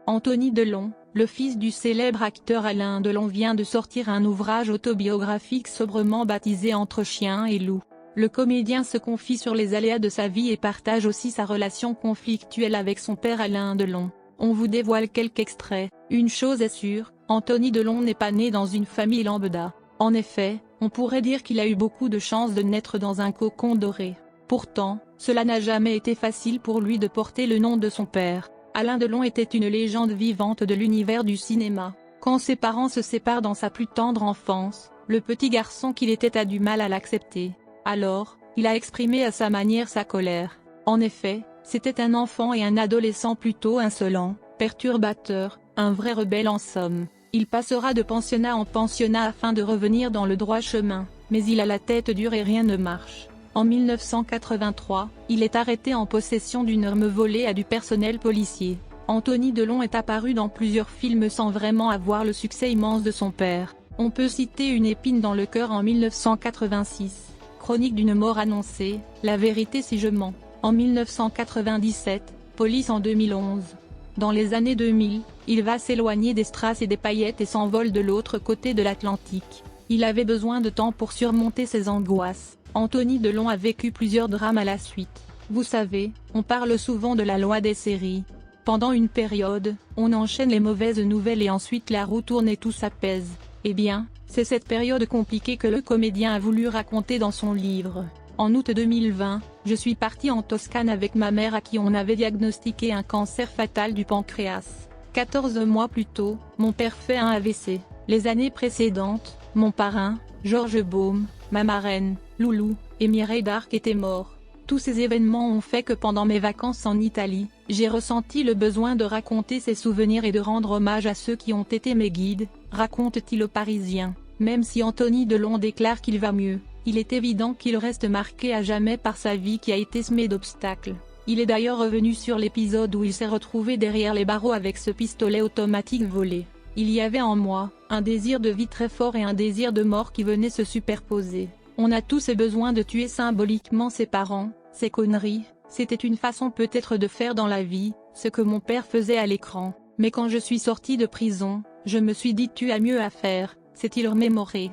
Anthony Delon, le fils du célèbre acteur Alain Delon, vient de sortir un ouvrage autobiographique sobrement baptisé Entre chien et loup. Le comédien se confie sur les aléas de sa vie et partage aussi sa relation conflictuelle avec son père Alain Delon. On vous dévoile quelques extraits. Une chose est sûre, Anthony Delon n'est pas né dans une famille lambda. En effet, on pourrait dire qu'il a eu beaucoup de chance de naître dans un cocon doré. Pourtant, cela n'a jamais été facile pour lui de porter le nom de son père. Alain Delon était une légende vivante de l'univers du cinéma. Quand ses parents se séparent dans sa plus tendre enfance, le petit garçon qu'il était a du mal à l'accepter. Alors, il a exprimé à sa manière sa colère. En effet, c'était un enfant et un adolescent plutôt insolent, perturbateur, un vrai rebelle en somme. Il passera de pensionnat en pensionnat afin de revenir dans le droit chemin, mais il a la tête dure et rien ne marche. En 1983, il est arrêté en possession d'une arme volée à du personnel policier. Anthony Delon est apparu dans plusieurs films sans vraiment avoir le succès immense de son père. On peut citer Une épine dans le cœur en 1986, Chronique d'une mort annoncée, La vérité si je mens, en 1997, Police en 2011. Dans les années 2000, il va s'éloigner des strass et des paillettes et s'envole de l'autre côté de l'Atlantique. Il avait besoin de temps pour surmonter ses angoisses. Anthony Delon a vécu plusieurs drames à la suite. Vous savez, on parle souvent de la loi des séries. Pendant une période, on enchaîne les mauvaises nouvelles et ensuite la roue tourne et tout s'apaise. Eh bien, c'est cette période compliquée que le comédien a voulu raconter dans son livre. En août 2020, je suis parti en Toscane avec ma mère à qui on avait diagnostiqué un cancer fatal du pancréas. 14 mois plus tôt, mon père fait un AVC. Les années précédentes, mon parrain, Georges Baume, ma marraine, Loulou, et Mireille d'Arc étaient morts. Tous ces événements ont fait que pendant mes vacances en Italie, j'ai ressenti le besoin de raconter ces souvenirs et de rendre hommage à ceux qui ont été mes guides, raconte-t-il au Parisien. Même si Anthony Delon déclare qu'il va mieux, il est évident qu'il reste marqué à jamais par sa vie qui a été semée d'obstacles. Il est d'ailleurs revenu sur l'épisode où il s'est retrouvé derrière les barreaux avec ce pistolet automatique volé. Il y avait en moi, un désir de vie très fort et un désir de mort qui venaient se superposer. On a tous besoin de tuer symboliquement ses parents, ces conneries, c'était une façon peut-être de faire dans la vie, ce que mon père faisait à l'écran. Mais quand je suis sorti de prison, je me suis dit tu as mieux à faire, s'est-il remémoré.